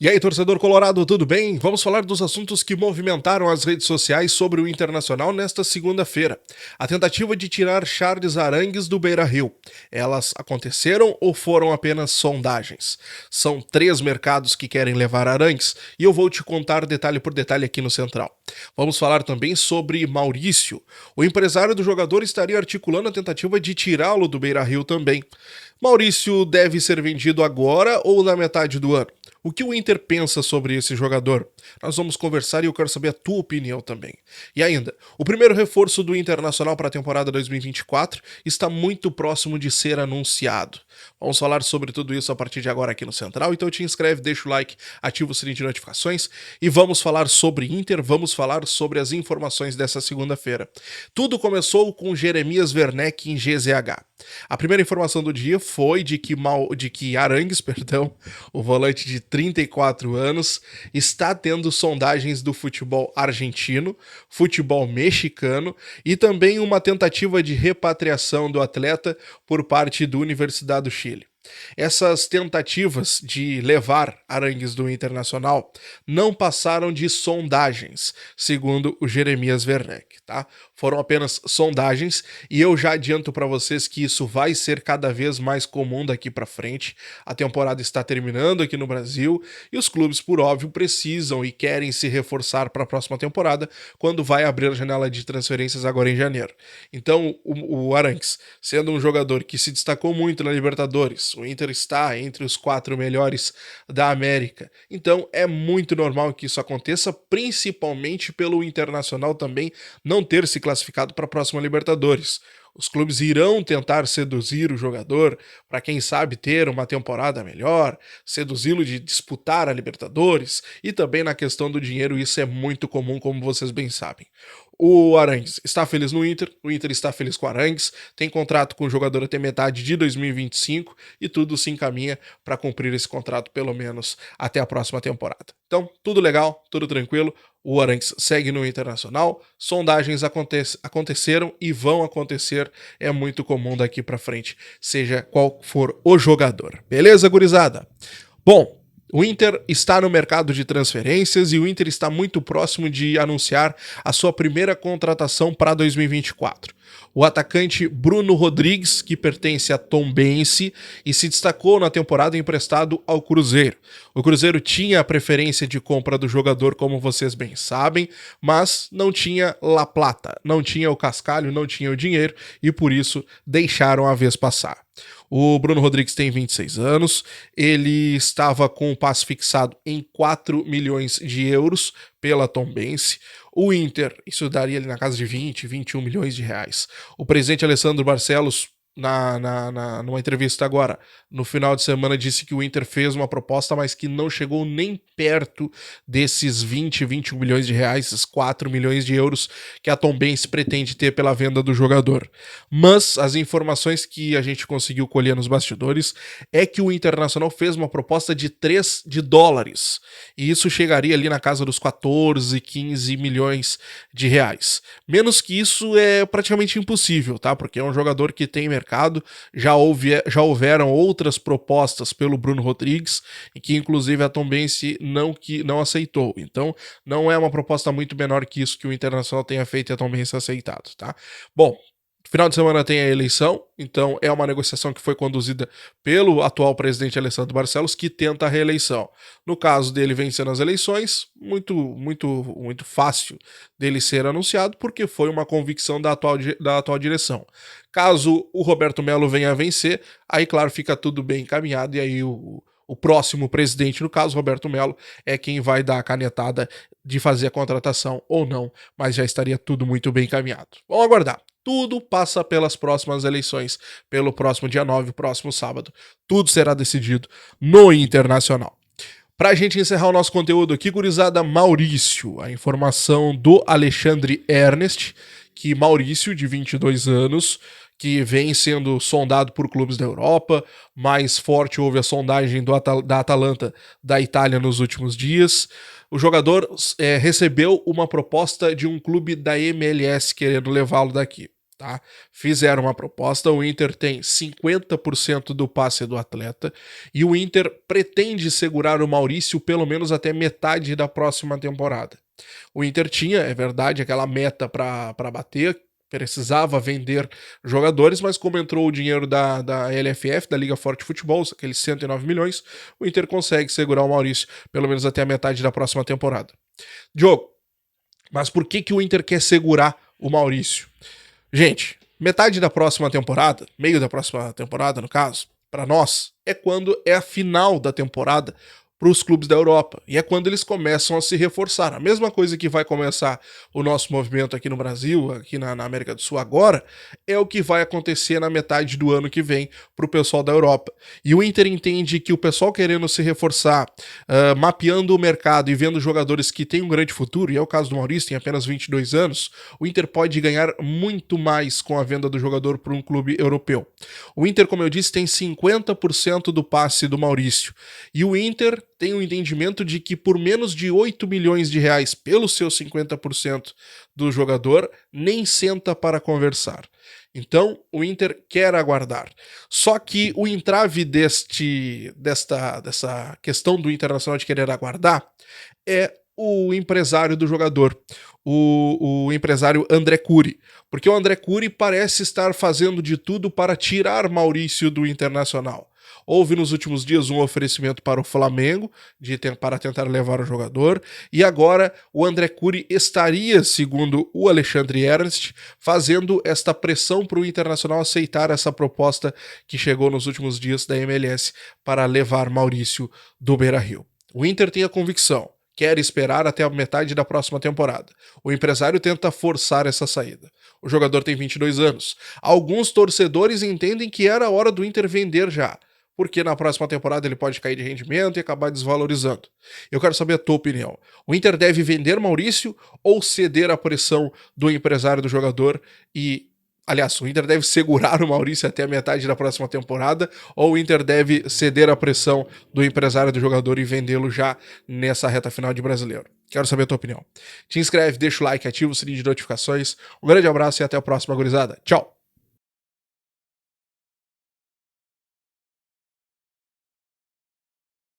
E aí, torcedor colorado, tudo bem? Vamos falar dos assuntos que movimentaram as redes sociais sobre o Internacional nesta segunda-feira. A tentativa de tirar Charles Arangues do Beira-Rio. Elas aconteceram ou foram apenas sondagens? São 3 mercados que querem levar Arangues e eu vou te contar detalhe por detalhe aqui no Central. Vamos falar também sobre Maurício. O empresário do jogador estaria articulando a tentativa de tirá-lo do Beira-Rio também. Maurício deve ser vendido agora ou na metade do ano? O que o Inter pensa sobre esse jogador? Nós vamos conversar e eu quero saber a tua opinião também. E ainda, o primeiro reforço do Internacional para a temporada 2024 está muito próximo de ser anunciado. Vamos falar sobre tudo isso a partir de agora aqui no Central, então te inscreve, deixa o like, ativa o sininho de notificações e vamos falar sobre Inter, vamos falar sobre as informações dessa segunda-feira. Tudo começou com Jeremias Werneck em GZH. A primeira informação do dia foi de que Arangues, o volante de 34 anos, está tendo sondagens do futebol argentino, futebol mexicano e também uma tentativa de repatriação do atleta por parte da Universidade do Chile. Essas tentativas de levar Arangues do Internacional não passaram de sondagens, segundo o Jeremias Werneck, tá? Foram apenas sondagens e eu já adianto para vocês que isso vai ser cada vez mais comum daqui para frente. A temporada está terminando aqui no Brasil e os clubes, por óbvio, precisam e querem se reforçar para a próxima temporada, quando vai abrir a janela de transferências agora em janeiro. Então, o Arangues, sendo um jogador que se destacou muito na Libertadores, o Inter está entre os 4 melhores da América. Então é muito normal que isso aconteça, principalmente pelo Internacional também não ter se classificado para a próxima Libertadores. Os clubes irão tentar seduzir o jogador para, quem sabe, ter uma temporada melhor, seduzi-lo de disputar a Libertadores e também na questão do dinheiro, isso é muito comum, como vocês bem sabem. O Arangues está feliz no Inter, o Inter está feliz com o Arangues, tem contrato com o jogador até metade de 2025 e tudo se encaminha para cumprir esse contrato pelo menos até a próxima temporada. Então, tudo legal, tudo tranquilo. O Arangues segue no Internacional, sondagens aconteceram e vão acontecer, é muito comum daqui pra frente, seja qual for o jogador. Beleza, gurizada? Bom, o Inter está no mercado de transferências e o Inter está muito próximo de anunciar a sua primeira contratação para 2024. O atacante Bruno Rodrigues, que pertence a Tombense e se destacou na temporada emprestado ao Cruzeiro. O Cruzeiro tinha a preferência de compra do jogador, como vocês bem sabem, mas não tinha La Plata, não tinha o cascalho, não tinha o dinheiro e por isso deixaram a vez passar. O Bruno Rodrigues tem 26 anos, ele estava com o passe fixado em 4 milhões de euros pela Tombense. O Inter, isso daria ali na casa de 20, 21 milhões de reais. O presidente Alessandro Barcelos, numa entrevista agora, no final de semana, disse que o Inter fez uma proposta, mas que não chegou nem perto desses 20, 21 milhões de reais, esses 4 milhões de euros que a Tombense pretende ter pela venda do jogador. Mas as informações que a gente conseguiu colher nos bastidores é que o Internacional fez uma proposta de 3 de dólares, e isso chegaria ali na casa dos 14, 15 milhões de reais. Menos que isso é praticamente impossível, tá? Porque é um jogador que tem mercado, já houveram outras propostas pelo Bruno Rodrigues, e que inclusive a Tombense não aceitou. Então, não é uma proposta muito menor que isso que o Internacional tenha feito e a Tombense aceitado, tá? Bom, final de semana tem a eleição, então é uma negociação que foi conduzida pelo atual presidente Alessandro Barcelos, que tenta a reeleição. No caso dele vencendo as eleições, muito fácil dele ser anunciado, porque foi uma convicção da atual direção. Caso o Roberto Melo venha a vencer, aí claro, fica tudo bem encaminhado, e aí o próximo presidente, no caso Roberto Melo, é quem vai dar a canetada de fazer a contratação ou não, mas já estaria tudo muito bem encaminhado. Vamos aguardar. Tudo passa pelas próximas eleições, pelo próximo dia 9, próximo sábado. Tudo será decidido no Internacional. Pra gente encerrar o nosso conteúdo aqui, gurizada, Maurício, a informação do Alexandre Ernest, que Maurício, de 22 anos, que vem sendo sondado por clubes da Europa, mais forte houve a sondagem da Atalanta da Itália nos últimos dias. O jogador recebeu uma proposta de um clube da MLS querendo levá-lo daqui. Tá? Fizeram uma proposta, o Inter tem 50% do passe do atleta e o Inter pretende segurar o Maurício pelo menos até metade da próxima temporada. O Inter tinha, é verdade, aquela meta para bater, precisava vender jogadores, mas como entrou o dinheiro da LFF, da Liga Forte Futebol, aqueles 109 milhões, o Inter consegue segurar o Maurício pelo menos até a metade da próxima temporada. Diogo, mas por que o Inter quer segurar o Maurício? Gente, metade da próxima temporada, meio da próxima temporada, no caso, para nós, é quando é a final da temporada para os clubes da Europa. E é quando eles começam a se reforçar. A mesma coisa que vai começar o nosso movimento aqui no Brasil, aqui na América do Sul agora, é o que vai acontecer na metade do ano que vem para o pessoal da Europa. E o Inter entende que o pessoal querendo se reforçar, mapeando o mercado e vendo jogadores que têm um grande futuro, e é o caso do Maurício, tem apenas 22 anos, o Inter pode ganhar muito mais com a venda do jogador para um clube europeu. O Inter, como eu disse, tem 50% do passe do Maurício. E o Inter tem o entendimento de que por menos de 8 milhões de reais pelo seu 50% do jogador, nem senta para conversar. Então, o Inter quer aguardar. Só que o entrave dessa questão do Internacional de querer aguardar é o empresário do jogador, o empresário André Curi, porque o André Curi parece estar fazendo de tudo para tirar Maurício do Internacional. Houve nos últimos dias um oferecimento para o Flamengo para tentar levar o jogador, e agora o André Curi estaria, segundo o Alexandre Ernst, fazendo esta pressão para o Internacional aceitar essa proposta que chegou nos últimos dias da MLS para levar Maurício do Beira-Rio. O Inter tem a convicção, quer esperar até a metade da próxima temporada. O empresário tenta forçar essa saída. O jogador tem 22 anos. Alguns torcedores entendem que era a hora do Inter vender já, porque na próxima temporada ele pode cair de rendimento e acabar desvalorizando. Eu quero saber a tua opinião. O Inter deve vender Maurício ou ceder à pressão do empresário do jogador e... Aliás, o Inter deve segurar o Maurício até a metade da próxima temporada ou o Inter deve ceder à pressão do empresário do jogador e vendê-lo já nessa reta final de Brasileiro? Quero saber a tua opinião. Te inscreve, deixa o like, ativa o sininho de notificações. Um grande abraço e até a próxima, gurizada. Tchau!